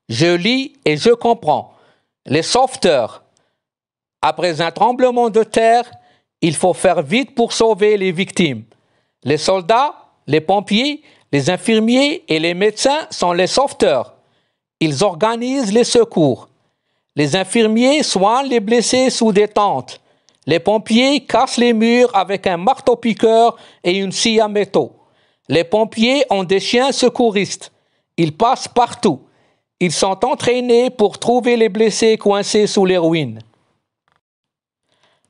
Je lis et je comprends. Les sauveteurs. Après un tremblement de terre, il faut faire vite pour sauver les victimes. Les soldats, les pompiers, les infirmiers et les médecins sont les sauveteurs. Ils organisent les secours. Les infirmiers soignent les blessés sous des tentes. Les pompiers cassent les murs avec un marteau-piqueur et une scie à métaux. Les pompiers ont des chiens secouristes. Ils passent partout. Ils sont entraînés pour trouver les blessés coincés sous les ruines.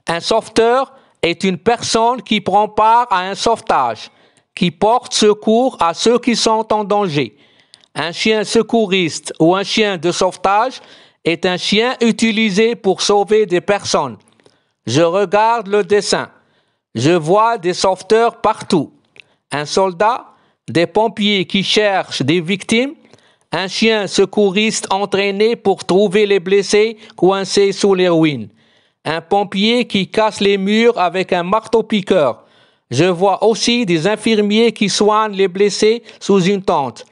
Un sauveteur est une personne qui prend part à un sauvetage, qui porte secours à ceux qui sont en danger. Un chien secouriste ou un chien de sauvetage est un chien utilisé pour sauver des personnes. Je regarde le dessin. Je vois des sauveteurs partout. Un soldat, des pompiers qui cherchent des victimes, un chien secouriste entraîné pour trouver les blessés coincés sous les ruines. Un pompier qui casse les murs avec un marteau-piqueur. Je vois aussi des infirmiers qui soignent les blessés sous une tente.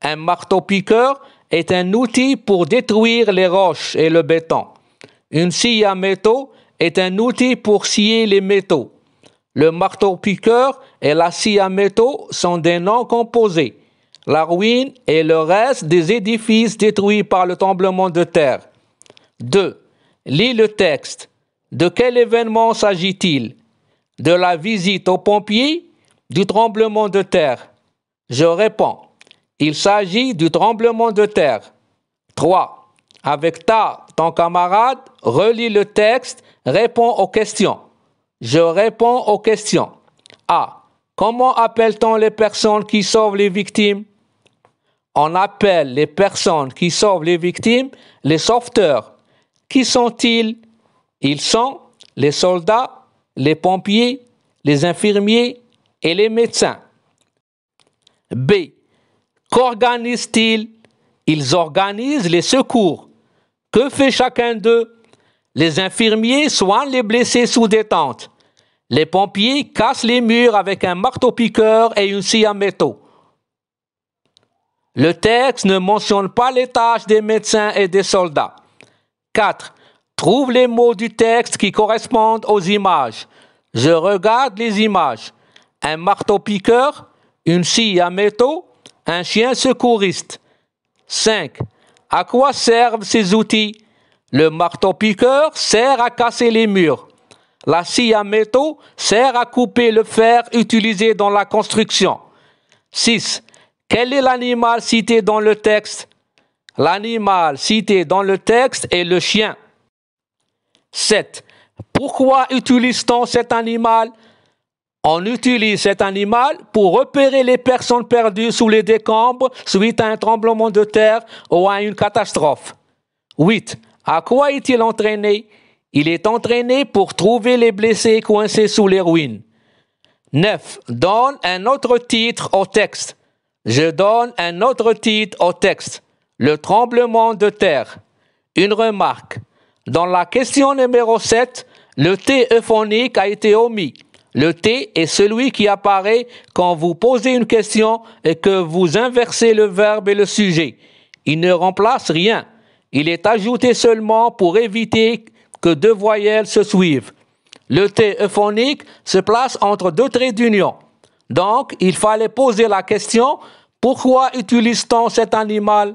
Un marteau-piqueur est un outil pour détruire les roches et le béton. Une scie à métaux est un outil pour scier les métaux. Le marteau-piqueur et la scie à métaux sont des noms composés. La ruine est le reste des édifices détruits par le tremblement de terre. 2. Lis le texte. De quel événement s'agit-il? De la visite aux pompiers? Du tremblement de terre? Je réponds. Il s'agit du tremblement de terre. 3. Avec ton camarade, relis le texte, réponds aux questions. Je réponds aux questions. A. Comment appelle-t-on les personnes qui sauvent les victimes? On appelle les personnes qui sauvent les victimes les sauveteurs. Qui sont-ils? Ils sont les soldats, les pompiers, les infirmiers et les médecins. B. Qu'organisent-ils? Ils organisent les secours. Que fait chacun d'eux? Les infirmiers soignent les blessés sous des tentes. Les pompiers cassent les murs avec un marteau-piqueur et une scie à métaux. Le texte ne mentionne pas les tâches des médecins et des soldats. 4. Trouve les mots du texte qui correspondent aux images. Je regarde les images. Un marteau-piqueur, une scie à métaux, un chien secouriste. 5. À quoi servent ces outils? Le marteau-piqueur sert à casser les murs. La scie à métaux sert à couper le fer utilisé dans la construction. 6. Quel est l'animal cité dans le texte? L'animal cité dans le texte est le chien. 7. Pourquoi utilise-t-on cet animal? On utilise cet animal pour repérer les personnes perdues sous les décombres suite à un tremblement de terre ou à une catastrophe. 8. À quoi est-il entraîné? Il est entraîné pour trouver les blessés coincés sous les ruines. 9. Donne un autre titre au texte. Je donne un autre titre au texte. Le tremblement de terre. Une remarque. Dans la question numéro 7, le T euphonique a été omis. Le T est celui qui apparaît quand vous posez une question et que vous inversez le verbe et le sujet. Il ne remplace rien. Il est ajouté seulement pour éviter que deux voyelles se suivent. Le T euphonique se place entre deux traits d'union. Donc, il fallait poser la question: pourquoi utilise-t-on cet animal?